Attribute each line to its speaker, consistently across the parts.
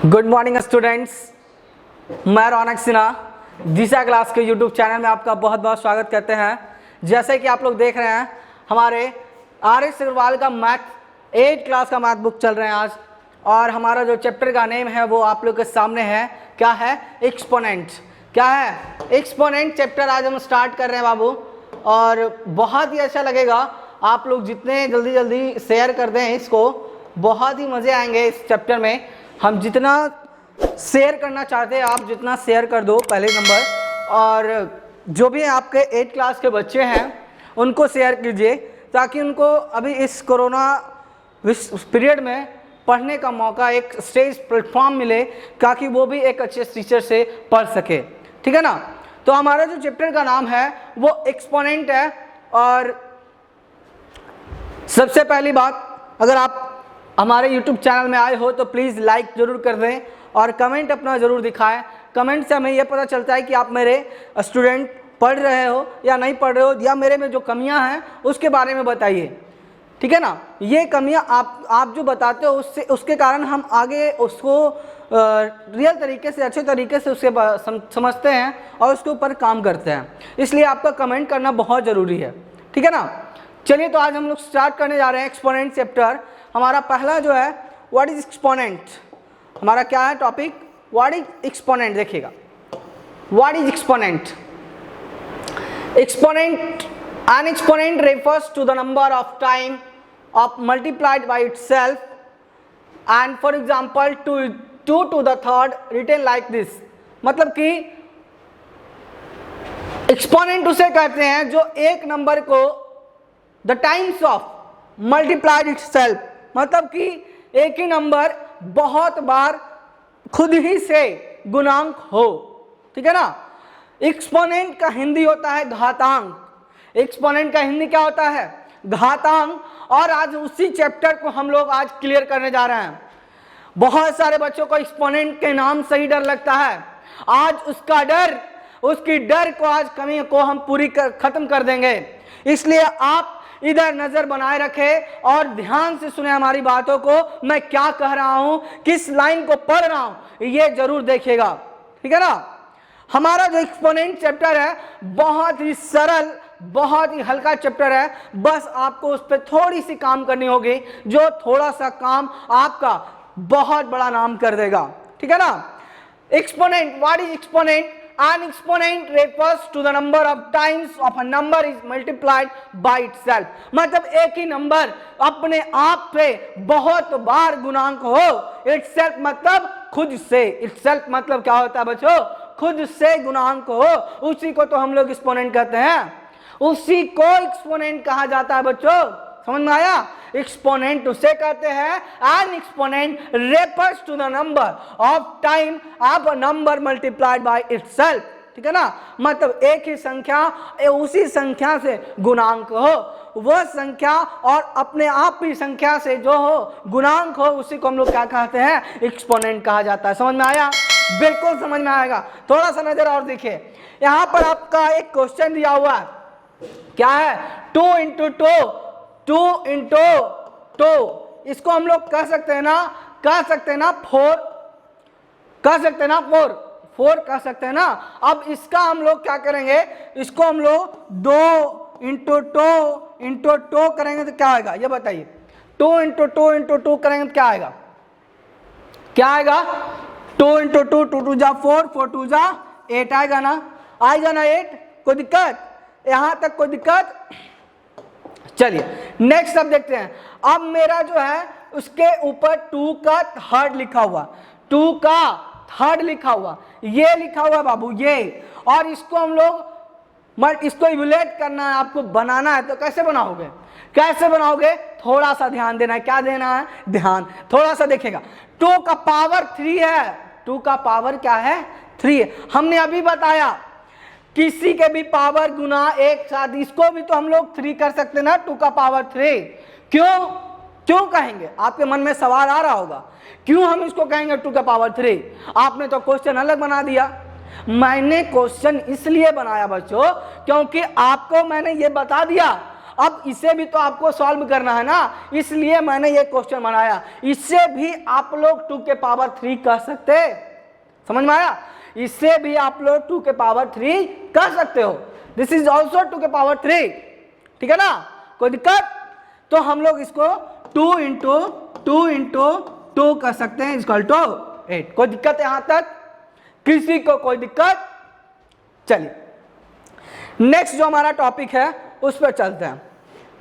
Speaker 1: Good morning students, मैं रौनक सिन्हा दिशा class के YouTube channel में आपका बहुत बहुत स्वागत करते हैं। जैसे कि आप लोग देख रहे हैं, हमारे RS अग्रवाल का मैथ 8 क्लास का मैथ बुक चल रहे हैं आज, और हमारा जो चैप्टर का नेम है वो आप लोग के सामने है। क्या है? एक्सपोनेंट। क्या है? एक्सपोनेंट चैप्टर आज हम स्टार्ट कर रहे हैं बाबू, और बहुत ही अच्छा लगेगा। आप लोग जितने जल्दी शेयर कर दें इसको, बहुत ही मज़े आएंगे इस चैप्टर में। हम जितना शेयर करना चाहते हैं आप जितना शेयर कर दो पहले नंबर, और जो भी आपके 8 क्लास के बच्चे हैं उनको शेयर कीजिए, ताकि उनको अभी इस कोरोना पीरियड में पढ़ने का मौका, एक स्टेज प्लेटफॉर्म मिले, ताकि वो भी एक अच्छे टीचर से पढ़ सके। ठीक है ना? तो हमारा जो चैप्टर का नाम है वो एक्सपोनेंट है। और सबसे पहली बात, अगर आप हमारे YouTube चैनल में आए हो तो प्लीज़ लाइक ज़रूर कर दें और कमेंट अपना ज़रूर दिखाएं। कमेंट से हमें यह पता चलता है कि आप मेरे स्टूडेंट पढ़ रहे हो या नहीं पढ़ रहे हो, या मेरे में जो कमियां हैं उसके बारे में बताइए। ठीक है ना? ये कमियां आप जो बताते हो उसके कारण हम आगे उसको रियल तरीके से, अच्छे तरीके से उसके समझते हैं और उसके ऊपर काम करते हैं। इसलिए आपका कमेंट करना बहुत ज़रूरी है। ठीक है ना? चलिए, तो आज हम लोग स्टार्ट करने जा रहे हैं एक्सपोनेंट चैप्टर। हमारा पहला जो है व्हाट इज एक्सपोनेंट, हमारा क्या है टॉपिक? What is exponent. देखिएगा, what is exponent. Exponent, an exponent refers to the number of time of multiplied by itself, and for example 2 to the third written like this. मतलब कि exponent उसे कहते हैं जो एक नंबर को the times of multiplied itself, मतलब कि एक ही नंबर बहुत बार खुद ही से गुणांक हो। ठीक है ना? एक्सपोनेंट का हिंदी होता है घातांक। एक्सपोनेंट का हिंदी क्या होता है? घातांक। और आज उसी चैप्टर को हम लोग आज क्लियर करने जा रहे हैं। बहुत सारे बच्चों को एक्सपोनेंट के नाम से ही डर लगता है। आज उसकी डर को, आज कमी को हम पूरी खत्म कर देंगे। इसलिए आप इधर नजर बनाए रखें और ध्यान से सुने हमारी बातों को। मैं क्या कह रहा हूं, किस लाइन को पढ़ रहा हूं, ये जरूर देखिएगा। ठीक है ना? हमारा जो एक्सपोनेंट चैप्टर है बहुत ही सरल, बहुत ही हल्का चैप्टर है। बस आपको उस पर थोड़ी सी काम करनी होगी, जो थोड़ा सा काम आपका बहुत बड़ा नाम कर देगा। ठीक है ना? Exponent, what is exponent? An exponent refers to the number of times of a number is multiplied by itself। मतलब एक ही नंबर अपने आप पे बहुत बार गुणांक हो। itself मतलब खुद से। itself मतलब क्या होता है बच्चों? खुद से गुणांक हो, उसी को तो हम लोग एक्सपोनेंट कहते हैं। उसी को एक्सपोनेंट कहा जाता है बच्चों। समझ में आया? एक्सपोनेंट उसे कहते हैं, an exponent refers to the number of time of a number multiplied by itself. ठीक है ना? मतलब एक ही संख्या, उसी संख्या से गुणांक हो, वह संख्या और अपने आप ही संख्या से जो हो गुणांक हो, उसी को हम लोग क्या कहते हैं? एक्सपोनेंट कहा जाता है। समझ में आया? बिल्कुल समझ में आएगा। थोड़ा सा नजर और देखिए, यहां पर आपका एक क्वेश्चन दिया हुआ है। क्या है? 2 into 2 इसको हम लोग कह सकते हैं ना 4, कह सकते हैं ना 4 कह सकते हैं ना। अब इसका हम लोग क्या करेंगे? इसको हम लोग 2 into 2 करेंगे तो क्या आएगा? ये बताइए। 2 into 2 करेंगे तो क्या आएगा? क्या आएगा? 2 into 2, 2 2 जा 4, 4 2 जा 8 आएगा ना? आएगा ना 8? कोई दिक्कत? यहां तक कोई दिक्कत? चलिए नेक्स्ट अब देखते हैं। अब मेरा जो है उसके ऊपर 2 का थर्ड लिखा हुआ, 2 का थर्ड लिखा हुआ, ये लिखा हुआ बाबू, ये। और इसको हम लोग इसको इवैल्यूएट करना है, आपको बनाना है। तो कैसे बनाओगे? कैसे बनाओगे? थोड़ा सा ध्यान देना है। क्या देना है? ध्यान। थोड़ा सा देखिएगा। 2 का पावर 3 है। 2 का पावर क्या है? 3 है। हमने अभी बताया किसी के भी पावर गुना एक साथ, इसको भी तो हम लोग 3 कर सकते ना, 2 का पावर 3। क्यों कहेंगे? आपके मन में सवाल आ रहा होगा, क्यों हम इसको कहेंगे 2 का पावर 3? आपने तो क्वेश्चन अलग बना दिया। मैंने क्वेश्चन इसलिए बनाया बच्चों, क्योंकि आपको मैंने ये बता दिया अब इसे भी तो आपको सॉल्व करना है ना, इसलिए मैंने ये क्वेश्चन बनाया। इससे भी आप लोग 2 के पावर 3 कर सकते, समझ में आया? इससे भी आप लोग 2 के पावर 3 कर सकते हो। दिस इज ऑल्सो 2 के पावर 3, ठीक है ना, कोई दिक्कत? तो हम लोग इसको 2 इंटू 2 कर सकते हैं, इक्वल टू 8। कोई दिक्कत यहां तक? किसी को कोई दिक्कत? चलिए नेक्स्ट जो हमारा टॉपिक है उस पर चलते हैं।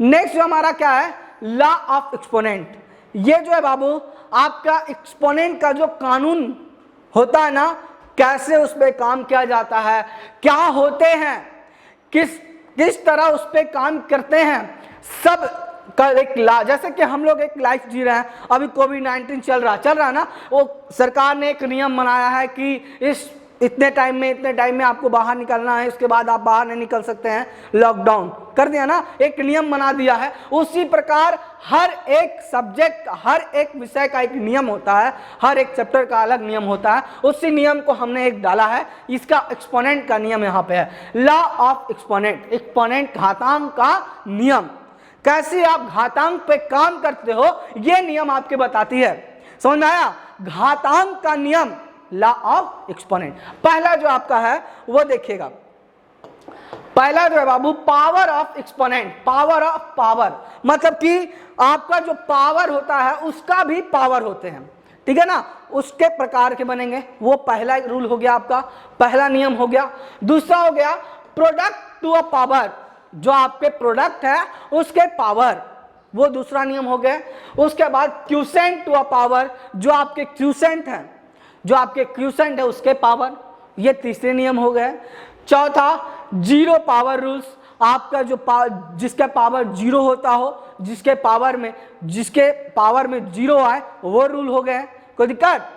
Speaker 1: नेक्स्ट जो हमारा क्या है, लॉ ऑफ एक्सपोनेंट। ये जो है बाबू आपका एक्सपोनेंट का जो कानून होता है ना, कैसे उस पर काम किया जाता है, क्या होते हैं, किस तरह उस पर काम करते हैं, सब का एक जैसे कि हम लोग एक लाइफ जी रहे हैं, अभी कोविड-19 चल रहा ना, वो सरकार ने एक नियम बनाया है कि इस इतने टाइम में आपको बाहर निकलना है, उसके बाद आप बाहर नहीं निकल सकते हैं, लॉकडाउन कर दिया ना, एक नियम बना दिया है। उसी प्रकार हर एक सब्जेक्ट, हर एक विषय का एक नियम होता है, हर एक चैप्टर का अलग नियम होता है। उसी नियम को हमने एक डाला है, इसका एक्सपोनेंट का नियम यहाँ पे है, लॉ ऑफ एक्सपोनेंट। एक्सपोनेंट घातांक का नियम, कैसे आप घातांक पे काम करते हो ये नियम आपके बताती है। समझ में आया? घातांक का नियम, लॉ ऑफ एक्सपोनेंट। पहला जो आपका है वो देखिएगा, पहला जो है बाबू power of exponent. Power of power मतलब कि आपका जो पावर होता है उसका भी पावर होते हैं, ठीक है ना, उसके प्रकार के बनेंगे। वो पहला रूल हो गया आपका, पहला नियम हो गया। दूसरा हो गया प्रोडक्ट टू अ पावर, जो आपके प्रोडक्ट है उसके पावर, वो दूसरा नियम हो गया। उसके बाद क्यूसेंट टू अ पावर, जो आपके क्यूसेंट हैं, जो आपके क्यूसेंट है उसके पावर, ये तीसरे नियम हो गए। चौथा जीरो पावर रूल्स, आपका जो जिसका पावर जीरो होता हो, जिसके पावर में जीरो आए वो रूल हो गए, कोई दिक्कत?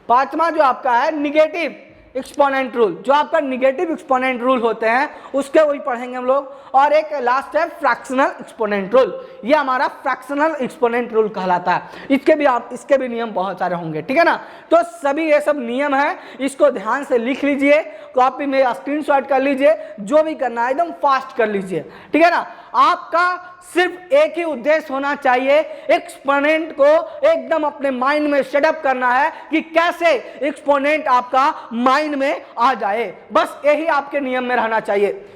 Speaker 1: पांचवा जो आपका है निगेटिव एक्सपोनेंट रूल, जो आपका निगेटिव एक्सपोनेंट रूल होते हैं उसके वही पढ़ेंगे हम लोग। और एक लास्ट है फ्रैक्शनल एक्सपोनेंट रूल, ये हमारा फ्रैक्शनल एक्सपोनेंट रूल कहलाता है। इसके भी नियम बहुत सारे होंगे, ठीक है ना। तो सभी ये सब नियम है, इसको ध्यान से लिख लीजिए, कॉपी में स्क्रीनशॉट कर लीजिए, जो भी करना है एकदम फास्ट कर लीजिए, ठीक है ना। आपका सिर्फ एक ही उद्देश्य होना चाहिए, एक्सपोनेंट को एकदम अपने माइंड में सेटअप करना है कि कैसे एक्सपोनेंट आपका माइंड में आ जाए, बस यही आपके नियम में रहना चाहिए।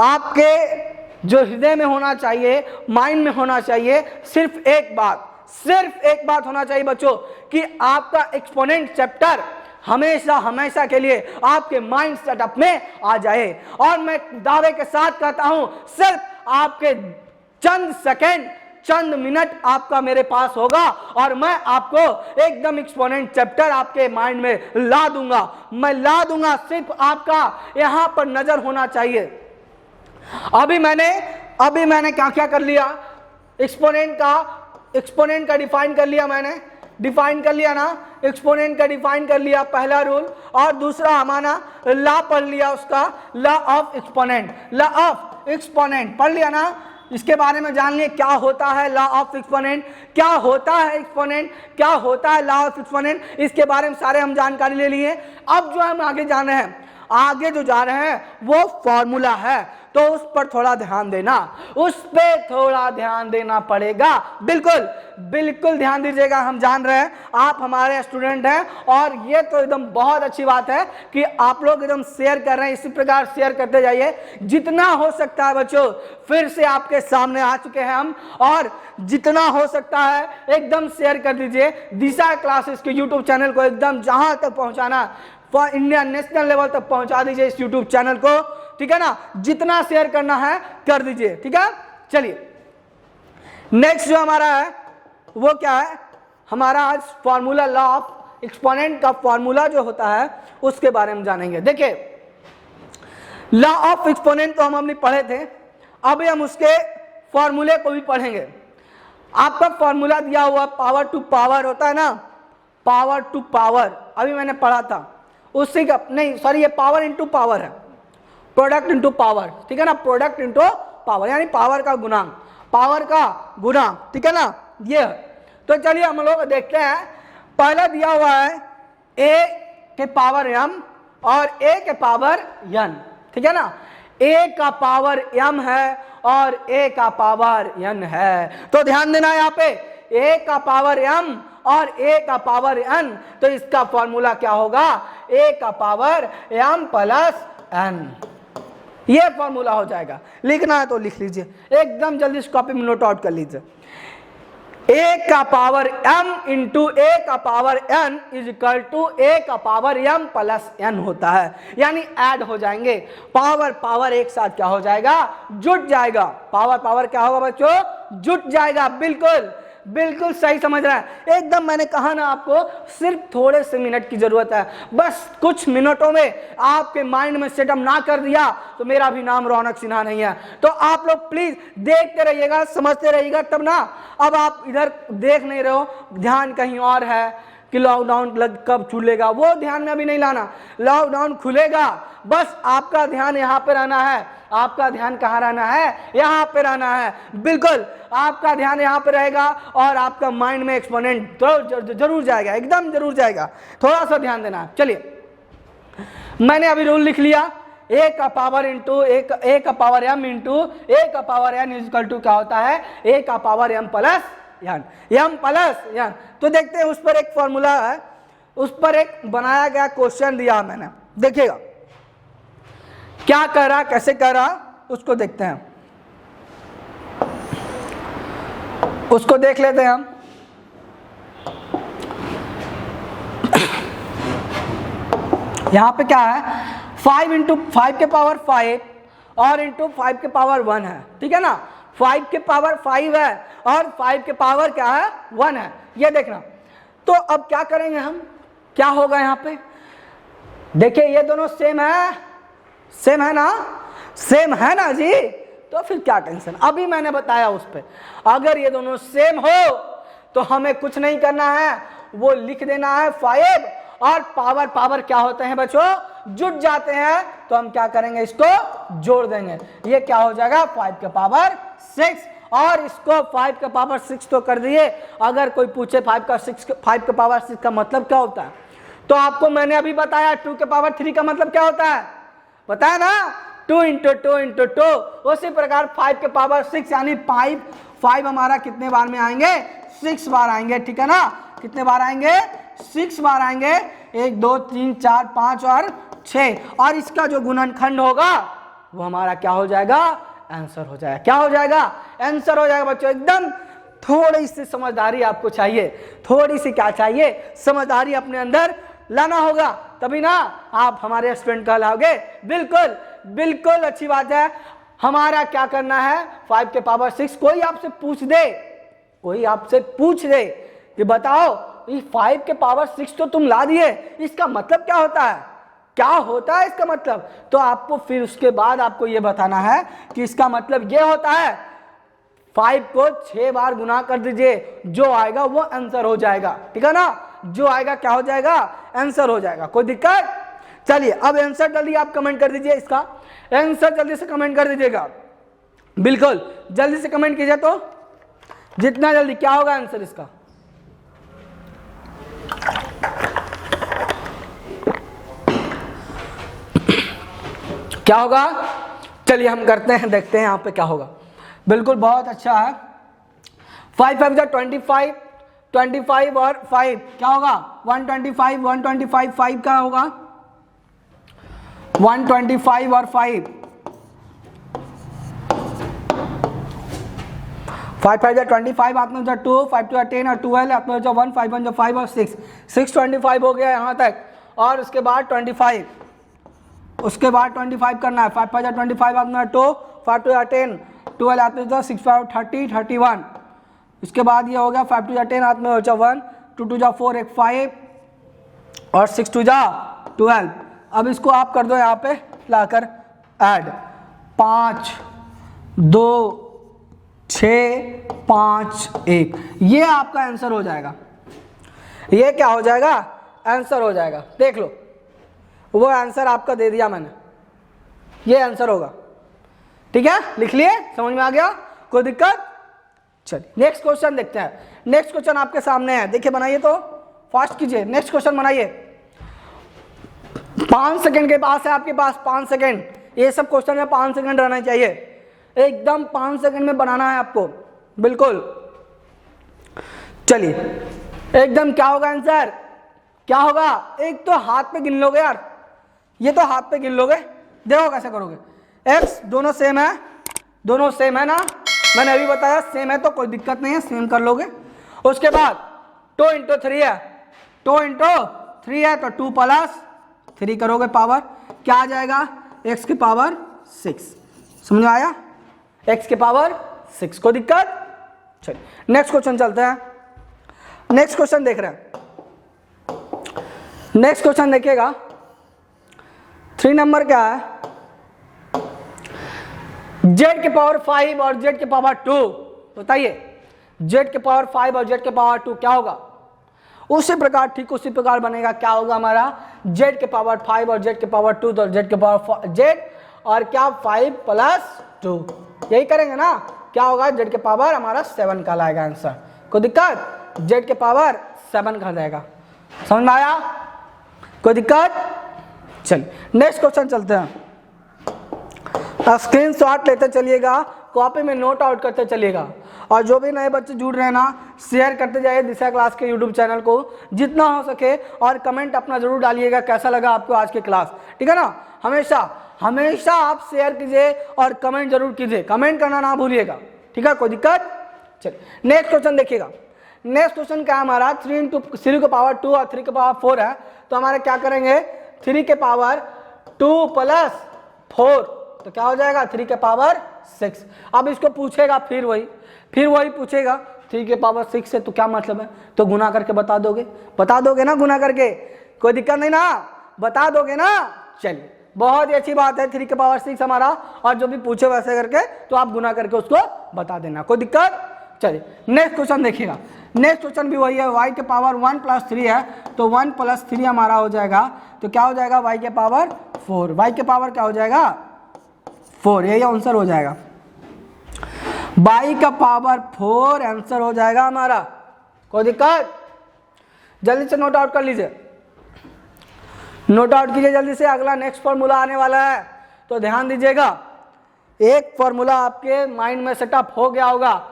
Speaker 1: आपके जो हृदय में होना चाहिए, माइंड में होना चाहिए, सिर्फ एक बात होना चाहिए बच्चों, कि आपका एक्सपोनेंट चैप्टर हमेशा के लिए आपके माइंड सेटअप में आ जाए। और मैं दावे के साथ कहता हूं, सिर्फ आपके चंद सेकंड, चंद मिनट आपका मेरे पास होगा और मैं आपको एकदम एक्सपोनेंट चैप्टर आपके माइंड में ला दूंगा। सिर्फ आपका यहां पर नजर होना चाहिए। अभी मैंने क्या कर लिया, एक्सपोनेंट का डिफाइन कर लिया, मैंने डिफाइन कर लिया ना, एक्सपोनेंट का डिफाइन कर लिया, पहला रूल। और दूसरा हमारा लॉ पढ़ लिया, उसका लॉ ऑफ एक्सपोनेंट पढ़ लिया ना, इसके बारे में जान लिए क्या होता है लॉ ऑफ एक्सपोनेंट, क्या होता है एक्सपोनेंट, क्या होता है लॉ ऑफ एक्सपोनेंट, इसके बारे में सारे हम जानकारी ले लिए। अब जो हम आगे जा रहे हैं वो फॉर्मूला है, तो उस पर थोड़ा ध्यान देना पड़ेगा। बिल्कुल ध्यान दीजिएगा। हम जान रहे हैं आप हमारे स्टूडेंट हैं, और ये तो एकदम बहुत अच्छी बात है कि आप लोग एकदम शेयर कर रहे हैं। इसी प्रकार शेयर करते जाइए, जितना हो सकता है बच्चों। फिर से आपके सामने आ चुके हैं हम, और जितना हो सकता है एकदम शेयर कर दीजिए। दिशा क्लासेस के यूट्यूब चैनल को एकदम जहां तक पहुंचाना, इंडिया नेशनल लेवल तक पहुंचा दीजिए इस यूट्यूब चैनल को, ठीक है ना। जितना शेयर करना है कर दीजिए, ठीक है। चलिए नेक्स्ट जो हमारा है वो क्या है, हमारा आज फॉर्मूला लॉ ऑफ एक्सपोनेंट का फॉर्मूला जो होता है उसके बारे में जानेंगे। देखिए लॉ ऑफ एक्सपोनेंट तो हम अपनी पढ़े थे, अभी हम उसके फॉर्मूले को भी पढ़ेंगे। आपका फॉर्मूला दिया हुआ पावर टू पावर होता है ना, पावर टू पावर अभी मैंने पढ़ा था, उसी का नहीं सॉरी, ये पावर इंटू पावर है, प्रोडक्ट इंटू पावर, ठीक है ना। प्रोडक्ट इंटू पावर यानी पावर का गुणांक, ठीक है ना, ये। तो चलिए हम लोग देखते हैं। पहला दिया हुआ है a के पावर m और a के पावर n, ठीक है ना। a का पावर m है और a का पावर n है। तो ध्यान देना यहाँ पे a का पावर m और a का पावर n, तो इसका फॉर्मूला क्या होगा, a का पावर m प्लस n, ये फॉर्मूला हो जाएगा। लिखना है तो लिख लीजिए, एकदम जल्दी इस कॉपी में नोट आउट कर लीजिए। a का पावर m इंटू a का power n is equal to a का पावर m प्लस n होता है, यानी ऐड हो जाएंगे। पावर पावर एक साथ क्या हो जाएगा, जुट जाएगा। पावर पावर क्या होगा बच्चों, जुट जाएगा। बिल्कुल बिल्कुल सही समझ रहा है एकदम। मैंने कहा ना आपको सिर्फ थोड़े से मिनट की जरूरत है, बस कुछ मिनटों में आपके माइंड में सेटअप ना कर दिया तो मेरा भी नाम रौनक सिन्हा नहीं है। तो आप लोग प्लीज देखते रहिएगा, समझते रहिएगा, तब ना। अब आप इधर देख नहीं रहे हो, ध्यान कहीं और है कि लॉकडाउन कब खुलेगा, वो ध्यान में अभी नहीं लाना। लॉकडाउन खुलेगा, बस आपका ध्यान यहाँ पे रहना है। आपका ध्यान कहाँ रहना है, यहाँ पे रहना है। बिल्कुल आपका ध्यान यहाँ पे रहेगा और आपका माइंड में एक्सपोनेंट तो जरूर जाएगा, एकदम जरूर जाएगा। थोड़ा सा ध्यान देना। चलिए मैंने अभी रूल लिख लिया, a का पावर इंटू a का पावर m इंटू a का power n is equal to क्या होता है, a का power m plus m plus n। तो देखते हैं उस पर एक फॉर्मूला है, उस पर एक बनाया गया क्वेश्चन दिया मैंने, देखिएगा क्या कर रहा, कैसे कर रहा, उसको देखते हैं, उसको देख लेते हैं हम। यहां पे क्या है, 5 इंटू 5 के पावर 5 और इंटू 5 के पावर 1 है, ठीक है ना। 5 के पावर 5 है और 5 के पावर क्या है, 1 है, ये देखना। तो अब क्या करेंगे हम, क्या होगा यहाँ पे, देखिए ये दोनों सेम है, सेम है ना, सेम है ना जी। तो फिर क्या टेंशन, अभी मैंने बताया उस पे। अगर ये दोनों सेम हो तो हमें कुछ नहीं करना है, वो लिख देना है 5 और पावर पावर क्या होते हैं बच्चों, जुट जाते हैं। तो हम क्या करेंगे, इसको जोड़ देंगे, ये क्या हो जाएगा 5 के पावर 6 और इसको 5 के पावर 6 तो कर दिए। अगर कोई पूछे 5 के पावर 6 का मतलब क्या होता है, तो आपको मैंने अभी बताया 2 के पावर 3 का मतलब क्या होता है, बताया ना, 2 इंटू 2 इंटू 2। उसी प्रकार 5 के पावर 6 यानी 5 हमारा कितने बार में आएंगे, 6 बार आएंगे, ठीक है ना। कितने बार आएंगे, 6 बार आएंगे, 1 2 3 4 5 और 6। और इसका जो गुणनखंड होगा वो हमारा क्या हो जाएगा, आंसर हो जाएगा। क्या हो जाएगा, आंसर हो जाएगा बच्चों। एकदम थोड़ी सी समझदारी आपको चाहिए, थोड़ी सी क्या चाहिए, समझदारी अपने अंदर लाना होगा, तभी ना आप हमारे स्टूडेंट कहलाओगे। बिल्कुल बिल्कुल अच्छी बात है। हमारा क्या करना है, 5 के पावर 6। कोई आपसे पूछ दे, कोई आपसे पूछ दे कि बताओ ये 5 के पावर 6 तो तुम ला दिए, इसका मतलब क्या होता है, क्या होता है इसका मतलब, तो आपको फिर उसके बाद आपको ये बताना है कि इसका मतलब ये होता है 5 को 6 बार गुना कर दीजिए, जो आएगा वो आंसर हो जाएगा, ठीक है ना। जो आएगा क्या हो जाएगा, आंसर हो जाएगा। कोई दिक्कत, चलिए अब आंसर जल्दी आप कमेंट कर दीजिए, इसका आंसर जल्दी से कमेंट कर दीजिएगा, बिल्कुल जल्दी से कमेंट कीजिए। तो जितना जल्दी, क्या होगा आंसर इसका, क्या होगा, चलिए हम करते हैं, देखते हैं यहाँ पे क्या होगा। बिल्कुल बहुत अच्छा है। 5 5 जा 25, 25 और 5 क्या होगा, 125, 125 5 क्या होगा, 125 और 5, 5 5 जा 25, हाथ में 2, 5 2 10 और 12, हाथ में 1, 5 1 5 और 6 625 हो गया यहाँ तक। और उसके बाद 25, उसके बाद 25 करना है, 5 5 जा 25, हाथ में 2, 5 2 10, 12 हाथ में 6 5 30 31। इसके बाद ये हो गया 5 2 जा 10, हाथ में 1, 2 2 जा 4 एक 5 और 6 2 जा 12। अब इसको आप कर दो यहाँ पे लाकर ऐड, 5 2 6 5 1, ये आपका आंसर हो जाएगा। ये क्या हो जाएगा, आंसर हो जाएगा। देख लो वो आंसर आपका दे दिया मैंने, ये आंसर होगा, ठीक है, लिख लिए, समझ में आ गया, कोई दिक्कत। चलिए नेक्स्ट क्वेश्चन देखते हैं। नेक्स्ट क्वेश्चन आपके सामने है, देखिए बनाइए, तो फास्ट कीजिए, नेक्स्ट क्वेश्चन बनाइए। 5 सेकंड के पास है आपके पास, 5 सेकंड, ये सब क्वेश्चन में 5 सेकंड रहना चाहिए। एकदम 5 सेकंड में बनाना है आपको, बिल्कुल। चलिए एकदम क्या होगा आंसर, क्या होगा, एक तो हाथ पे गिन लोगे यार, ये तो हाथ पे गिन लोगे, देखो कैसे करोगे। x दोनों सेम है, दोनों सेम है ना, मैंने अभी बताया सेम है तो कोई दिक्कत नहीं है, सेम कर लोगे। उसके बाद 2 × 3 है, 2 × 3 है तो 2 + 3 करोगे पावर, क्या आ जाएगा, x की पावर 6। समझ में आया, x की पावर 6, कोई दिक्कत। चलिए नेक्स्ट क्वेश्चन चलते हैं। नेक्स्ट क्वेश्चन देख रहे हैं, नेक्स्ट क्वेश्चन देखिएगा, 3 नंबर क्या है, z के पावर 5 और z के पावर 2, बताइए z के पावर 5 और z के पावर 2 क्या होगा। उसी प्रकार, ठीक उसी प्रकार बनेगा, क्या होगा हमारा, z के पावर 5 और z के पावर 2, तो z के पावर z और क्या 5 + 2, यही करेंगे ना, क्या होगा, z के पावर हमारा 7 का लाएगा आंसर, कोई दिक्कत, z के पावर 7 का जाएगा। समझ में आया, कोई दिक्कत। चलिए नेक्स्ट क्वेश्चन चलते हैं। स्क्रीनशॉट लेते चलिएगा, कॉपी में नोट आउट करते चलिएगा, और जो भी नए बच्चे जुड़ रहे हैं ना, शेयर करते जाइए दिशा क्लास के यूट्यूब चैनल को जितना हो सके, और कमेंट अपना जरूर डालिएगा कैसा लगा आपको आज की क्लास, ठीक है ना। हमेशा हमेशा आप शेयर कीजिए और कमेंट जरूर कीजिए, कमेंट करना ना भूलिएगा, ठीक है, कोई दिक्कत। चलिए नेक्स्ट क्वेश्चन देखिएगा। नेक्स्ट क्वेश्चन क्या है हमारा, 3 × 3 की पावर 2 और 3 की पावर 4 है, तो हमारे क्या करेंगे, 3 के पावर 2 + 4, तो क्या हो जाएगा, 3 के पावर 6। अब इसको पूछेगा फिर वही पूछेगा, 3 के पावर 6 है तो क्या मतलब है, तो गुना करके बता दोगे ना, गुना करके, कोई दिक्कत नहीं ना, बता दोगे ना। चलिए बहुत ही अच्छी बात है, 3 के पावर 6 हमारा, और जो भी पूछे वैसे करके तो आप गुना करके उसको बता देना, कोई दिक्कत। चलिए नेक्स्ट क्वेश्चन देखिएगा। नेक्स्ट क्वेश्चन भी वही है, y के पावर 1 + 3 है, तो 1 + 3 हमारा हो जाएगा, तो क्या हो जाएगा, y के पावर 4, y के पावर क्या हो जाएगा 4, यही आंसर हो जाएगा, y का पावर 4 आंसर हो जाएगा हमारा, कोई दिक्कत। जल्दी से नोट आउट कर लीजिए, नोट आउट कीजिए जल्दी से, अगला नेक्स्ट फॉर्मूला आने वाला है, तो ध्यान दीजिएगा। एक फॉर्मूला आपके माइंड में सेटअप हो गया होगा,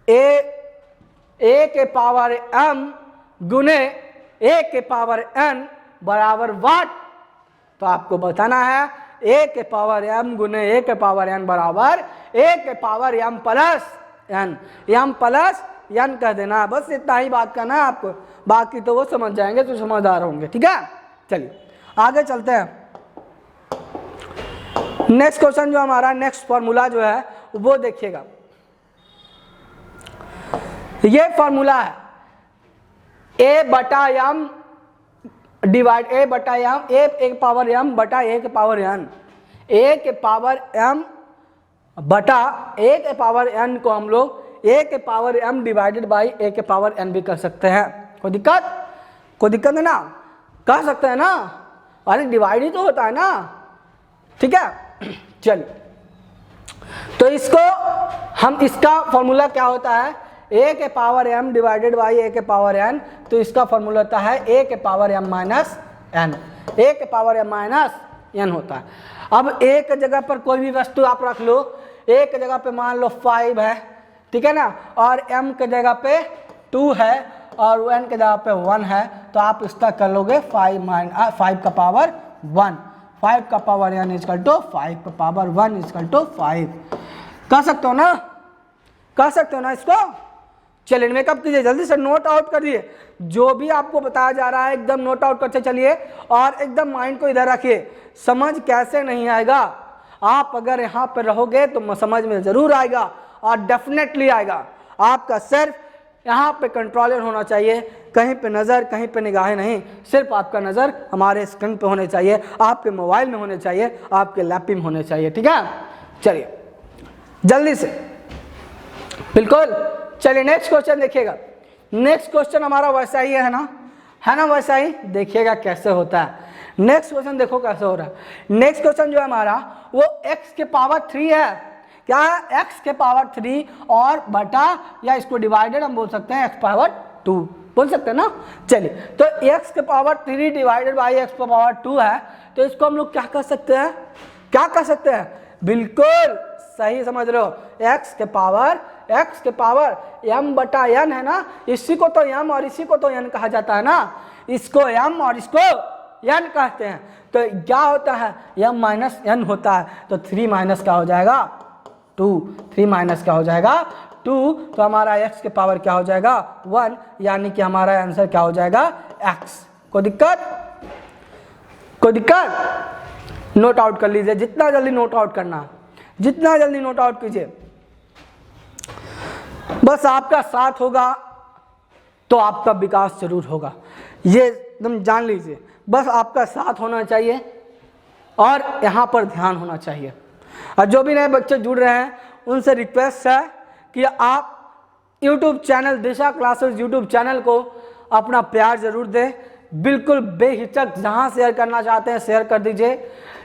Speaker 1: a के पावर m गुने a के पावर n बराबर वाट, तो आपको बताना है a के पावर m गुने a के पावर n बराबर a के power m + n, m + n कह देना, बस इतना ही बात करना है आपको, बाकी तो वो समझ जाएंगे तो समझदार होंगे, ठीक है। चलिए आगे चलते हैं। नेक्स्ट क्वेश्चन जो हमारा, नेक्स्ट फॉर्मूला जो है वो देखिएगा, ये फॉर्मूला है a/m डिवाइड a/m, a के पावर m बटा a के पावर n, a के पावर m बटा a के पावर n को हम लोग a के power m divided by a के पावर n भी कर सकते हैं, कोई दिक्कत है ना, कर सकते हैं ना, अरे डिवाइड ही तो होता है ना, ठीक है। चलिए तो इसको हम, इसका फॉर्मूला क्या होता है, a के power m divided by a के पावर n, तो इसका फॉर्मूला होता है a के power m minus n, a के पावर m माइनस n होता है। अब a के जगह पर कोई भी वस्तु आप रख लो, a के जगह पे मान लो 5 है, ठीक है ना, और m के जगह पे 2 है और n के जगह पे 1 है, तो आप इसका कर लोगे 5 का पावर 1, 5 का पावर n इक्वल टू 5 का पावर 1 इक्वल टू 5, कर सकते हो ना इसको। चलिए मेकअप कीजिए, जल्दी से नोट आउट करिए, जो भी आपको बताया जा रहा है एकदम नोट आउट करते चलिए, और एकदम माइंड को इधर रखिए, समझ कैसे नहीं आएगा, आप अगर यहाँ पर रहोगे तो समझ में जरूर आएगा, और डेफिनेटली आएगा। आपका सिर्फ यहाँ पे कंट्रोलर होना चाहिए, कहीं पे नज़र, कहीं पे निगाहें नहीं, सिर्फ आपका नज़र हमारे स्क्रीन पे होने चाहिए, आपके मोबाइल में होने चाहिए, आपके लैपटॉप में होने चाहिए, ठीक है। चलिए जल्दी से, बिल्कुल। चलिए नेक्स्ट क्वेश्चन देखिएगा। नेक्स्ट क्वेश्चन हमारा वैसा ही है ना, वैसा ही, देखिएगा कैसे होता है। नेक्स्ट क्वेश्चन देखो कैसे हो रहा है। नेक्स्ट क्वेश्चन जो है हमारा वो x के पावर 3 है, क्या है, x के पावर 3 और बटा, या इसको डिवाइडेड हम बोल सकते हैं x पावर 2 बोल सकते हैं ना। चलिए तो x के power 3 divided by x power 2 है, तो इसको हम लोग क्या कर सकते हैं, बिल्कुल सही समझ रहे हो, x के पावर m बटा n है ना, इसी को तो m और इसी को तो n कहा जाता है ना, इसको m और इसको n कहते हैं। तो क्या होता है, m माइनस n होता है, तो 3 माइनस क्या हो जाएगा 2, 3 माइनस क्या हो जाएगा 2, तो हमारा x के पावर क्या हो जाएगा 1, यानी कि हमारा आंसर क्या हो जाएगा x। कोई दिक्कत? नोट आउट कर लीजिए, जितना जल्दी नोट आउट करना, जितना जल्दी नोट आउट कीजिए। बस आपका साथ होगा तो आपका विकास जरूर होगा, ये एकदम जान लीजिए। बस आपका साथ होना चाहिए और यहाँ पर ध्यान होना चाहिए। और जो भी नए बच्चे जुड़ रहे हैं उनसे रिक्वेस्ट है कि आप YouTube चैनल दिशा क्लासेस YouTube चैनल को अपना प्यार जरूर दें, बिल्कुल बेहिचक जहाँ शेयर करना चाहते हैं शेयर कर दीजिए।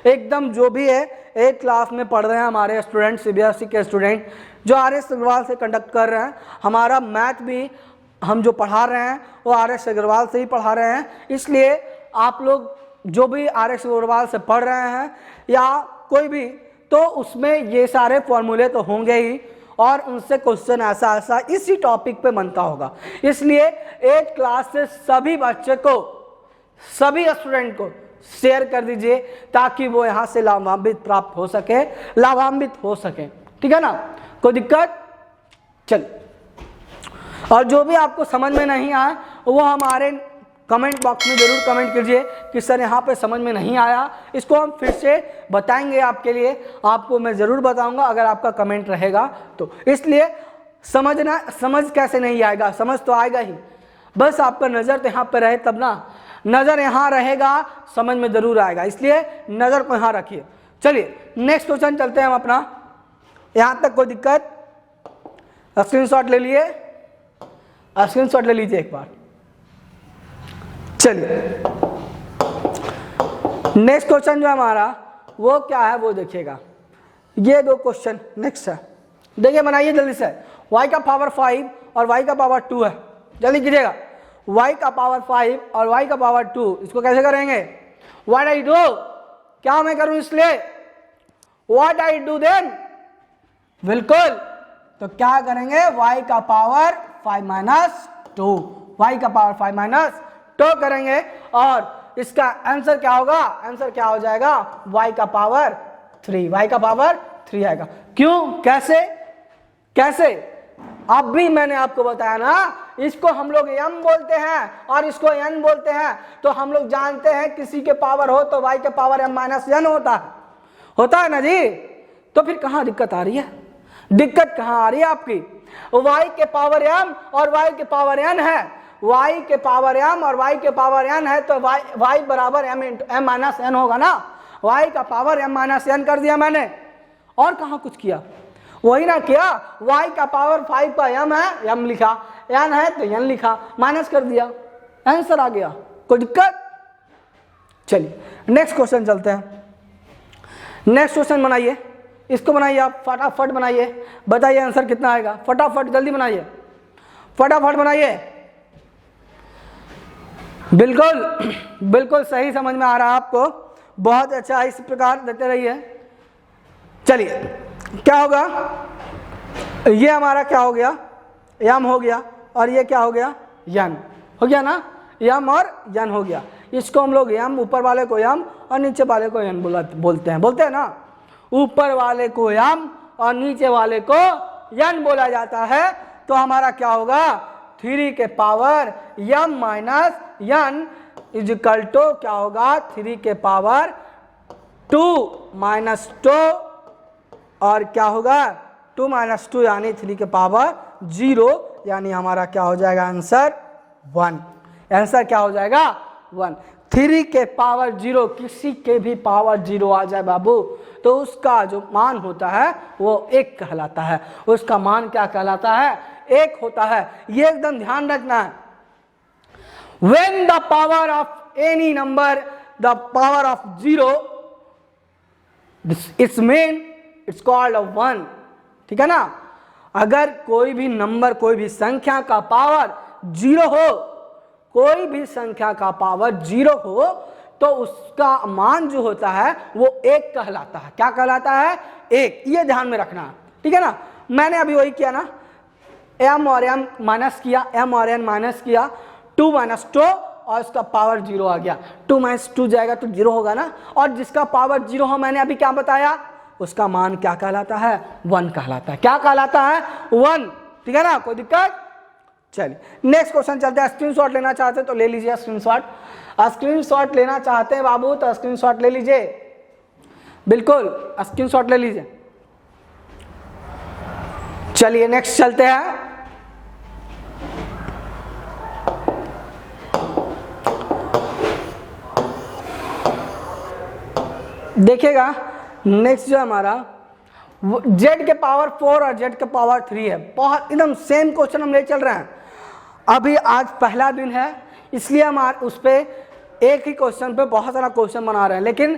Speaker 1: एकदम जो भी है 8 क्लास में पढ़ रहे हैं हमारे स्टूडेंट, CBSE के स्टूडेंट जो RS अग्रवाल से कंडक्ट कर रहे हैं, हमारा मैथ भी हम जो पढ़ा रहे हैं वो RS अग्रवाल से ही पढ़ा रहे हैं। इसलिए आप लोग जो भी RS अग्रवाल से पढ़ रहे हैं या कोई भी, तो उसमें ये सारे फॉर्मूले तो होंगे ही और उनसे क्वेश्चन ऐसा इसी टॉपिक पे बनता होगा। इसलिए 8 क्लास से सभी बच्चे को, सभी स्टूडेंट को शेयर कर दीजिए ताकि वो यहाँ से लाभान्वित प्राप्त हो सके, लाभान्वित हो सके। ठीक है ना, कोई दिक्कत? चल, और जो भी आपको समझ में नहीं आया वो हमारे कमेंट बॉक्स में जरूर कमेंट कीजिए कि सर यहाँ पे समझ में नहीं आया, इसको हम फिर से बताएंगे आपके लिए, आपको मैं ज़रूर बताऊंगा अगर आपका कमेंट रहेगा तो। इसलिए समझ कैसे नहीं आएगा, समझ तो आएगा ही, बस आपका नज़र तो यहाँ पे रहे तब ना, नज़र यहाँ रहेगा समझ में ज़रूर आएगा, इसलिए नज़र को यहाँ रखिए। चलिए नेक्स्ट क्वेश्चन चलते हैं हम अपना। यहाँ तक कोई दिक्कत? स्क्रीनशॉट ले लिए, स्क्रीनशॉट ले लीजिए एक बार। चलिए नेक्स्ट क्वेश्चन जो हमारा वो क्या है वो देखिएगा। ये 2 क्वेश्चन नेक्स्ट है, देखिए बनाइए जल्दी से। y का पावर 5 और y का पावर 2 है, जल्दी कीजिएगा। y का पावर 5 और y का पावर 2, इसको कैसे करेंगे? व्हाट आई डू, क्या मैं करूं इसलिए, व्हाट आई डू देन, बिल्कुल, तो क्या करेंगे y का पावर 5 माइनस 2, y का पावर 5 माइनस 2 करेंगे और इसका आंसर क्या होगा, आंसर क्या हो जाएगा y का पावर 3, y का पावर 3 आएगा। क्यों, कैसे कैसे? अब भी मैंने आपको बताया ना, इसको हम लोग m बोलते हैं और इसको n बोलते हैं, तो हम लोग जानते हैं किसी के पावर हो तो y के पावर m माइनस n होता है ना जी। तो फिर कहाँ दिक्कत आ रही है, दिक्कत कहाँ आ रही है आपकी? y के पावर m और y के पावर n है, y के पावर m और y के पावर n है, तो y बराबर m माइनस n होगा ना। y का पावर m माइनस n कर दिया मैंने, और कहाँ कुछ किया, वही ना किया। y का पावर 5 का m है, m लिखा, n है तो n लिखा, माइनस कर दिया, आंसर आ गया। कोई दिक्कत? चलिए नेक्स्ट क्वेश्चन चलते हैं। नेक्स्ट क्वेश्चन बनाइए, इसको बनाइए आप, फटाफट बनाइए, बताइए आंसर कितना आएगा, फटाफट जल्दी बनाइए, फटाफट बनाइए। बिल्कुल बिल्कुल सही समझ में आ रहा है आपको, बहुत अच्छा, इस प्रकार देते रहिए। चलिए क्या होगा, ये हमारा क्या हो गया, यम हो गया, और ये क्या हो गया, यन हो गया ना, यम और यन हो गया। इसको हम लोग यम, ऊपर वाले को यम और नीचे वाले को यन बोलते हैं ना। ऊपर वाले को यम और नीचे वाले को यन बोला जाता है। तो हमारा क्या होगा, 3 के power m minus n is equal to क्या होगा, 3 के पावर 2 माइनस 2, और क्या होगा 2 माइनस 2 यानी 3 के पावर 0, यानी हमारा क्या हो जाएगा आंसर 1। आंसर क्या हो जाएगा 1। 3 के पावर 0, किसी के भी पावर 0 आ जाए बाबू, तो उसका जो मान होता है वो 1 कहलाता है। उसका मान क्या कहलाता है, 1 होता है। ये एकदम ध्यान रखना है। When the power of any number, the power of 0, it's mean it's called a 1। ठीक है ना, अगर कोई भी नंबर, कोई भी संख्या का पावर 0 हो, कोई भी संख्या का पावर 0 हो, तो उसका मान जो होता है वो 1 कहलाता है। क्या कहलाता है? 1। ये ध्यान में रखना है, ठीक है ना। मैंने अभी वही किया ना, m और m माइनस किया, m और n माइनस किया, 2 माइनस 2 और इसका पावर 0 आ गया। 2 माइनस 2 जाएगा तो 0 होगा ना, और जिसका पावर 0 हो मैंने अभी क्या बताया, उसका मान क्या कहलाता है? 1 कहलाता है। क्या कहलाता है? 1, ठीक है ना, कोई दिक्कत? चलिए नेक्स्ट क्वेश्चन चलते हैं। स्क्रीनशॉट लेना चाहते हैं तो ले लीजिए स्क्रीनशॉट। स्क्रीनशॉट लेना चाहते हैं बाबू तो स्क्रीनशॉट ले लीजिए, बिल्कुल स्क्रीनशॉट ले लीजिए। चलिए नेक्स्ट चलते हैं। देखिएगा नेक्स्ट जो हमारा z के पावर 4 और z के पावर 3 है। बहुत एकदम सेम क्वेश्चन हम ले चल रहे हैं। अभी आज पहला दिन है इसलिए हम उस पर एक ही क्वेश्चन पे बहुत सारा क्वेश्चन बना रहे हैं, लेकिन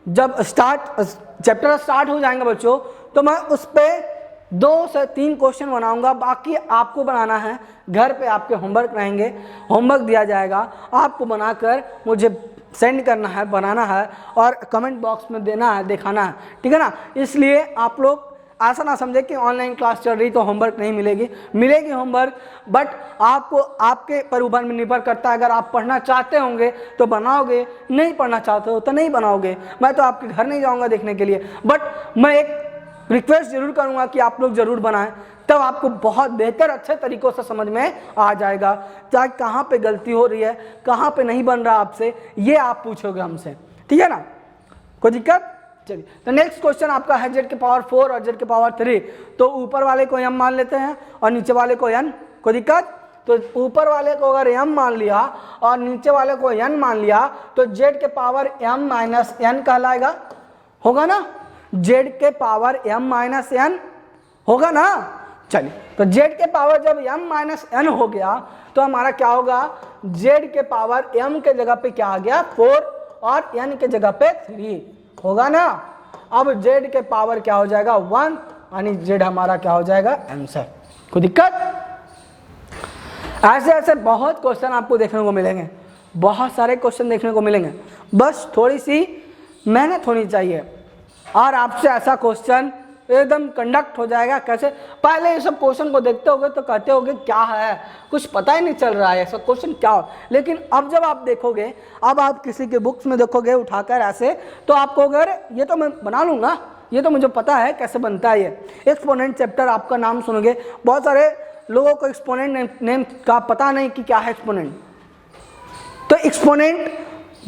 Speaker 1: जब चैप्टर स्टार्ट हो जाएंगे बच्चों तो मैं उस पर 2 से 3 क्वेश्चन बनाऊंगा। बाकी आपको बनाना है, घर पे आपके होमवर्क रहेंगे, होमवर्क दिया जाएगा, आपको बनाकर मुझे सेंड करना है, बनाना है और कमेंट बॉक्स में देना है, दिखाना है, ठीक है ना। इसलिए आप लोग ऐसा ना समझे कि ऑनलाइन क्लास चल रही तो होमवर्क नहीं मिलेगी, मिलेगी होमवर्क, बट आपको आपके पर ऊपर में निर्भर करता है। अगर आप पढ़ना चाहते होंगे तो बनाओगे, नहीं पढ़ना चाहते हो तो नहीं बनाओगे। मैं तो आपके घर नहीं जाऊंगा देखने के लिए, बट मैं एक रिक्वेस्ट जरूर करूंगा कि आप लोग जरूर बनाएं, तब आपको बहुत बेहतर अच्छे तरीक़ों से समझ में आ जाएगा। चाहे कहाँ पे गलती हो रही है, कहाँ पे नहीं बन रहा आपसे, ये आप पूछोगे हमसे, ठीक है ना, कोई दिक्कत? चलिए तो नेक्स्ट क्वेश्चन आपका है z के पावर 4 और z के पावर 3। तो ऊपर वाले को m मान लेते हैं और नीचे वाले को n, कोई दिक्कत? तो ऊपर वाले को अगर m मान लिया और नीचे वाले को n मान लिया तो z के पावर m माइनस n कहलाएगा, होगा ना, z के पावर m माइनस n होगा ना। चलिए तो z के पावर जब m माइनस n हो गया तो हमारा क्या होगा, z के पावर m के जगह पे क्या आ गया 4 और n के जगह पे 3 होगा ना। अब z के पावर क्या हो जाएगा 1, यानी z हमारा क्या हो जाएगा आंसर। कोई दिक्कत? ऐसे ऐसे बहुत क्वेश्चन आपको देखने को मिलेंगे, बहुत सारे क्वेश्चन देखने को मिलेंगे, बस थोड़ी सी मेहनत होनी चाहिए और आपसे ऐसा क्वेश्चन एकदम कंडक्ट हो जाएगा। कैसे? पहले ये सब क्वेश्चन को देखते होगे तो कहते होगे क्या है, कुछ पता ही नहीं चल रहा है ऐसा क्वेश्चन क्या हो, लेकिन अब जब आप देखोगे, अब आप किसी के बुक्स में देखोगे उठाकर ऐसे, तो आपको अगर ये तो मैं बना लूँगा, ये तो मुझे पता है कैसे बनता है। ये एक्सपोनेंट चैप्टर आपका नाम सुनोगे, बहुत सारे लोगों को एक्सपोनेंट नेम का पता नहीं कि क्या है एक्सपोनेंट। तो एक्सपोनेंट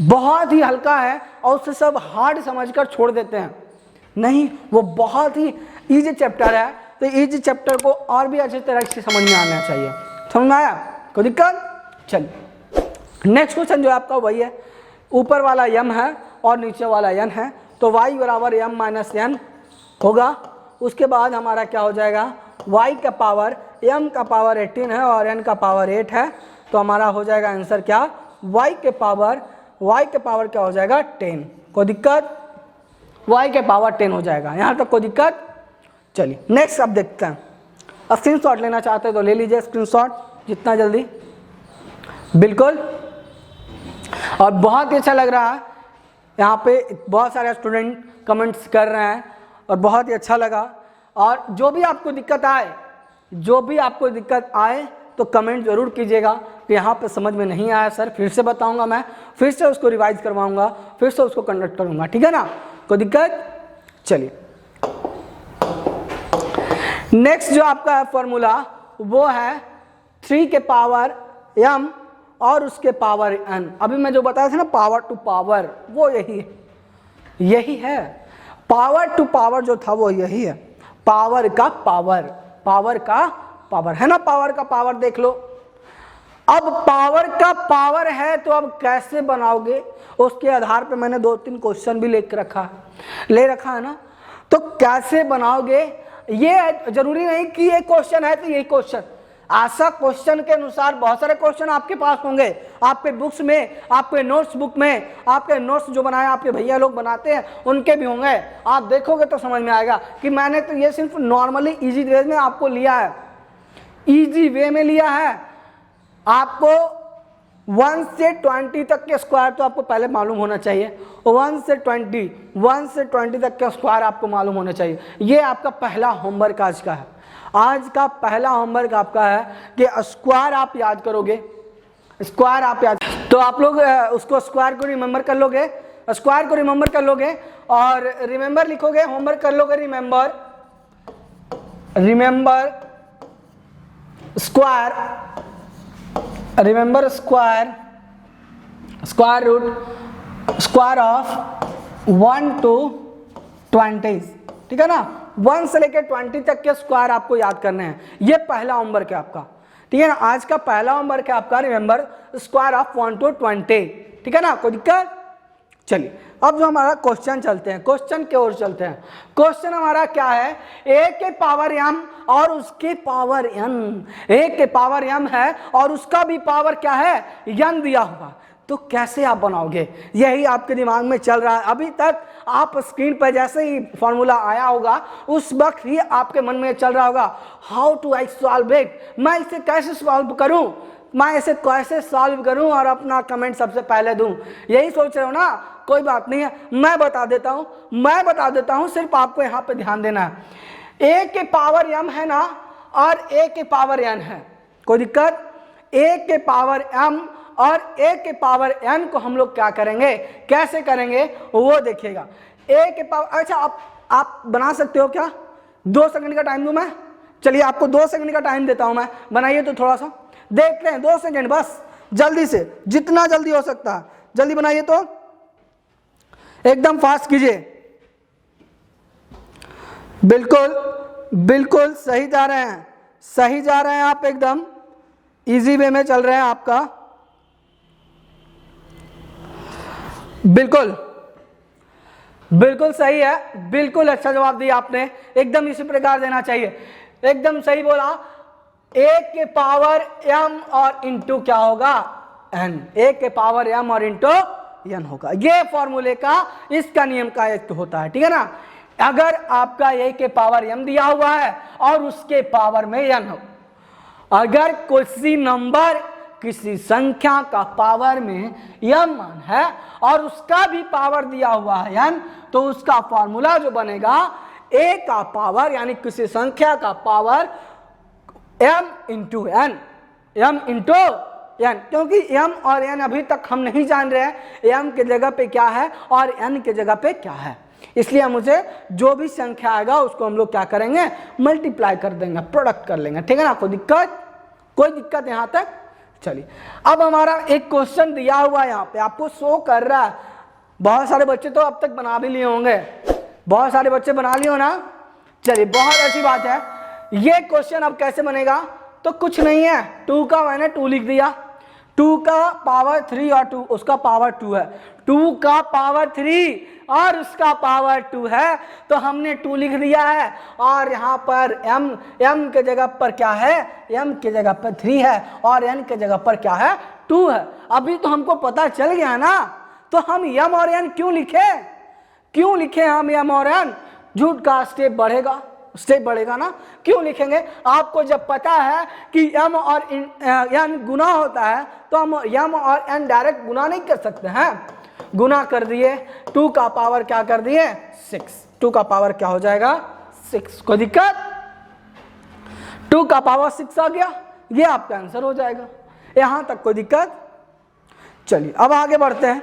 Speaker 1: बहुत ही हल्का है और उससे सब हार्ड समझकर छोड़ देते हैं, नहीं, वो बहुत ही इजी चैप्टर है। तो इजी चैप्टर को और भी अच्छी तरह से समझ में आना चाहिए। समझ में आया? कोई दिक्कत? चलिए नेक्स्ट क्वेश्चन जो आपका वही है, ऊपर वाला m है और नीचे वाला n है, तो y बराबर m माइनस n होगा। उसके बाद हमारा क्या हो जाएगा, y का पावर m का पावर 18 है और n का पावर 8 है, तो हमारा हो जाएगा आंसर क्या, y के पावर क्या हो जाएगा 10। कोई दिक्कत? y के पावर 10 हो जाएगा, यहाँ तक कोई दिक्कत? चलिए नेक्स्ट अब देखते हैं। स्क्रीनशॉट लेना चाहते हैं तो ले लीजिए स्क्रीनशॉट जितना जल्दी, बिल्कुल। और बहुत ही अच्छा लग रहा है, यहाँ पे बहुत सारे स्टूडेंट कमेंट्स कर रहे हैं और बहुत ही अच्छा लगा। और जो भी आपको दिक्कत आए तो कमेंट ज़रूर कीजिएगा कि यहाँ पे समझ में नहीं आया सर, फिर से बताऊँगा, मैं फिर से उसको रिवाइज करवाऊँगा, फिर से उसको कंडक्ट करूँगा, ठीक है ना, कोई दिक्कत? चलिए नेक्स्ट जो आपका है फॉर्मूला वो है 3 के पावर m और उसके पावर n। अभी मैं जो बताया था ना पावर टू पावर, वो यही है। पावर टू पावर जो था वो यही है, पावर का पावर है ना, पावर का पावर देख लो। अब पावर का पावर है तो अब कैसे बनाओगे, उसके आधार पे मैंने 2-3 क्वेश्चन भी ले रखा है ना, तो कैसे बनाओगे ये जरूरी नहीं कि ये क्वेश्चन है तो यही क्वेश्चन, ऐसा क्वेश्चन के अनुसार बहुत सारे क्वेश्चन आपके पास होंगे, आपके बुक्स में, आपके नोट्स बुक में, आपके नोट्स जो बनाए आपके भैया लोग बनाते हैं उनके भी होंगे। आप देखोगे तो समझ में आएगा कि मैंने तो ये सिर्फ नॉर्मली इजी वे में आपको लिया है, इजी वे में लिया है। आपको 1 से 20 तक के स्क्वायर तो आपको पहले मालूम होना चाहिए। 1 से 20 तक के स्क्वायर आपको मालूम होना चाहिए। ये आपका पहला होमवर्क आज का है। आज का पहला होमवर्क आपका है कि स्क्वायर आप याद करोगे। स्क्वायर आप याद, तो आप लोग उसको स्क्वायर को रिमेंबर कर लोगे, स्क्वायर को रिमेंबर कर लोगे और रिमेंबर लिखोगे, होमवर्क कर लोगे। Remember square, remember square, square root, square of 1 to 20, ठीक है ना। 1 से लेकर 20 तक के स्क्वायर आपको याद करने हैं। ये पहला होमवर्क है आपका, ठीक है ना। आज का पहला होमवर्क है आपका रिमेंबर स्क्वायर ऑफ 1 to 20, ठीक है ना। कोई दिक्कत? चलिए अब जो हमारा क्वेश्चन चलते हैं, क्वेश्चन की ओर चलते हैं। क्वेश्चन हमारा क्या है, a के पावर m और उसके पावर n, a के पावर m है और उसका भी पावर क्या है, n दिया हुआ। तो कैसे आप बनाओगे, यही आपके दिमाग में चल रहा है। अभी तक आप स्क्रीन पर जैसे ही फॉर्मूला आया होगा उस वक्त ही आपके मन में चल रहा होगा, how to I solve it, मैं इसे कैसे सॉल्व करूं, मैं इसे कैसे सॉल्व करूं और अपना कमेंट सबसे पहले दूं। यही सोच रहे हो ना, कोई बात नहीं है, मैं बता देता हूं, सिर्फ आपको यहां पे ध्यान देना है। a के पावर m है ना और a के पावर n है, कोई दिक्कत? a के पावर m और a के पावर n को हम लोग क्या करेंगे, कैसे करेंगे वो देखिएगा। a के पावर, अच्छा आप बना सकते हो क्या? 2 सेकंड का टाइम दूं मैं? चलिए आपको 2 सेकंड का टाइम देता हूं मैं, बनाइए तो थोड़ा सा देखते हैं। 2 सेकंड बस, जल्दी से, जितना जल्दी हो सकता है जल्दी बनाइए, तो एकदम फास्ट कीजिए। बिल्कुल सही जा रहे हैं, सही जा रहे हैं आप, एकदम इजी वे में चल रहे हैं आपका। बिल्कुल सही है, बिल्कुल अच्छा जवाब दिया आपने, एकदम इसी प्रकार देना चाहिए, एकदम सही बोला। a के पावर m और इंटू क्या होगा, n, a के पावर m और इंटू n होगा। ये फॉर्मूले का, इसका नियम का एक होता है, ठीक है ना। अगर आपका a के पावर m दिया हुआ है और उसके पावर में n हो, अगर किसी नंबर, किसी संख्या का पावर में m मान है और उसका भी पावर दिया हुआ है n, तो उसका फॉर्मूला जो बनेगा, a का पावर यानी किसी संख्या का power m into n, m into n, क्योंकि m और n अभी तक हम नहीं जान रहे हैं m के जगह पे क्या है और n के जगह पे क्या है, इसलिए मुझे जो भी संख्या आएगा उसको हम लोग क्या करेंगे, मल्टीप्लाई कर देंगे, प्रोडक्ट कर लेंगे, ठीक है ना। कोई दिक्कत यहाँ तक? चलिए अब हमारा एक क्वेश्चन दिया हुआ है, यहाँ पे आपको शो कर रहा है। बहुत सारे बच्चे तो अब तक बना भी लिए होंगे, बहुत सारे बच्चे बना लिए हो ना। चलिए बहुत अच्छी बात है। ये क्वेश्चन अब कैसे बनेगा, तो कुछ नहीं है, 2 का मैंने 2 लिख दिया, 2 का पावर 3 और 2 उसका पावर 2 है, 2 का पावर 3 और उसका पावर 2 है, तो हमने 2 लिख दिया है और यहाँ पर m के जगह पर क्या है, m के जगह पर 3 है और n के जगह पर क्या है, 2 है। अभी तो हमको पता चल गया ना, तो हम m और n क्यों लिखे हम m और n? झूठ का स्टेप बढ़ेगा ना, क्यों लिखेंगे? आपको जब पता है कि m और n गुना होता है तो हम m और n डायरेक्ट गुना नहीं कर सकते हैं, गुना कर दिए, 2 का पावर क्या कर दिए, 6, 2 का पावर क्या हो जाएगा, 6। कोई दिक्कत? 2 का पावर 6 आ गया, ये आपका आंसर हो जाएगा। यहां तक कोई दिक्कत? चलिए अब आगे बढ़ते हैं,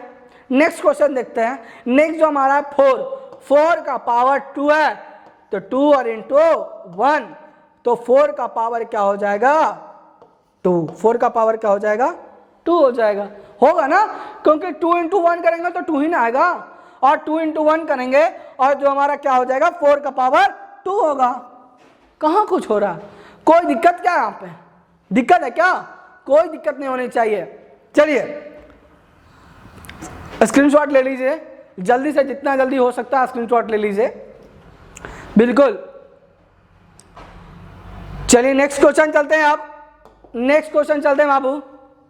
Speaker 1: नेक्स्ट क्वेश्चन देखते हैं। नेक्स्ट जो हमारा है 4 का पावर 2 है, तो 2 और इंटू 1, तो 4 का पावर क्या हो जाएगा, 2, 4 का पावर क्या हो जाएगा, 2 हो जाएगा, होगा ना, क्योंकि 2 इंटू 1 करेंगे तो 2 ही ना आएगा, और 2 इंटू 1 करेंगे और जो हमारा क्या हो जाएगा, 4 का पावर 2 होगा। कहाँ कुछ हो रहा है? कोई दिक्कत क्या है यहाँ पे? दिक्कत है क्या? कोई दिक्कत नहीं होनी चाहिए। चलिए स्क्रीनशॉट ले लीजिए, जल्दी से, जितना जल्दी हो सकता है स्क्रीनशॉट ले लीजिए, बिल्कुल। चलिए नेक्स्ट क्वेश्चन चलते हैं। अब नेक्स्ट क्वेश्चन चलते हैं बाबू,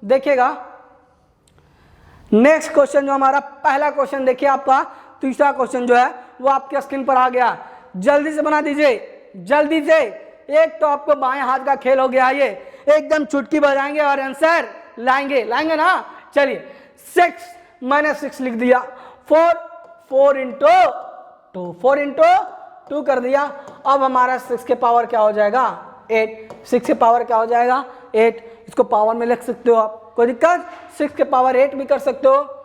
Speaker 1: देखिएगा नेक्स्ट क्वेश्चन जो हमारा पहला क्वेश्चन, देखिए आपका तीसरा क्वेश्चन जो है वो आपके स्क्रीन पर आ गया, जल्दी से बना दीजिए, जल्दी से। एक तो आपको बाएं हाथ का खेल हो गया, ये एकदम चुटकी बजाएंगे और आंसर लाएंगे ना। चलिए 6 मैंने 6 लिख दिया, 4 इंटू 2 कर दिया। अब हमारा 6 के पावर क्या हो जाएगा 8, 6 के पावर क्या हो जाएगा 8। इसको पावर में लिख सकते हो आप, कोई दिक्कत, 6 के पावर 8 भी कर सकते हो।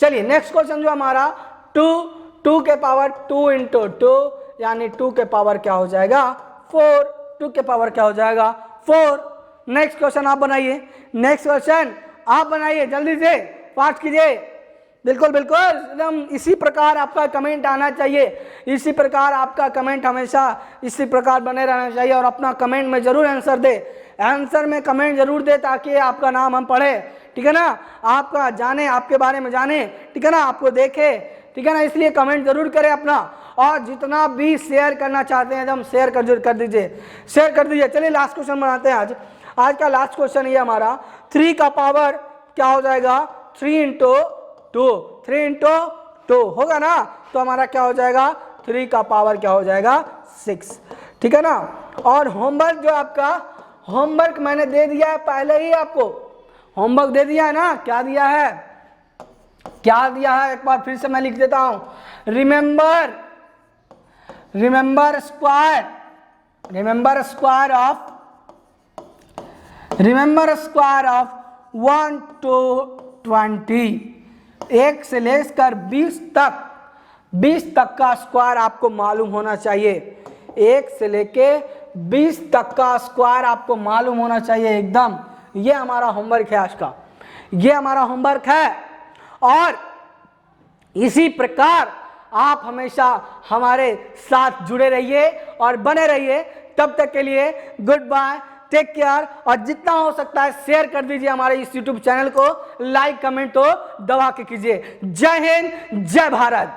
Speaker 1: चलिए नेक्स्ट क्वेश्चन जो हमारा 2 के पावर 2 इंटू 2 यानी 2 के पावर क्या हो जाएगा 4, 2 के पावर क्या हो जाएगा 4। नेक्स्ट क्वेश्चन आप बनाइए, नेक्स्ट क्वेश्चन आप बनाइए, जल्दी से फास्ट कीजिए। बिल्कुल बिल्कुल एकदम इसी प्रकार आपका कमेंट आना चाहिए, इसी प्रकार आपका कमेंट हमेशा इसी प्रकार बने रहना चाहिए। और अपना कमेंट में जरूर आंसर दे, आंसर में कमेंट जरूर दे ताकि आपका नाम हम पढ़े, ठीक है ना, आपका जाने, आपके बारे में जाने, ठीक है ना, आपको देखे, ठीक है ना, इसलिए कमेंट जरूर करें अपना। और जितना भी शेयर करना चाहते हैं एकदम शेयर कर दीजिए, शेयर कर दीजिए। चलिए लास्ट क्वेश्चन बनाते हैं आज का लास्ट क्वेश्चन ये हमारा 3 का पावर क्या हो जाएगा 3 इंटू 2 होगा ना, तो हमारा क्या हो जाएगा 3 का पावर क्या हो जाएगा 6, ठीक है ना। और होमवर्क जो आपका, होमवर्क मैंने दे दिया है पहले ही, आपको होमवर्क दे दिया है ना, क्या दिया है एक बार फिर से मैं लिख देता हूं, रिमेंबर स्क्वायर ऑफ 1 to 20, 1 से लेकर 20 तक का स्क्वायर आपको मालूम होना चाहिए, 1 से लेके 20 तक का स्क्वायर आपको मालूम होना चाहिए एकदम। ये हमारा होमवर्क है आज का, ये हमारा होमवर्क है। और इसी प्रकार आप हमेशा हमारे साथ जुड़े रहिए और बने रहिए। तब तक के लिए गुड बाय, टेक केयर। और जितना हो सकता है शेयर कर दीजिए हमारे इस YouTube चैनल को, लाइक कमेंट तो दबा के कीजिए। जय हिंद, जय भारत।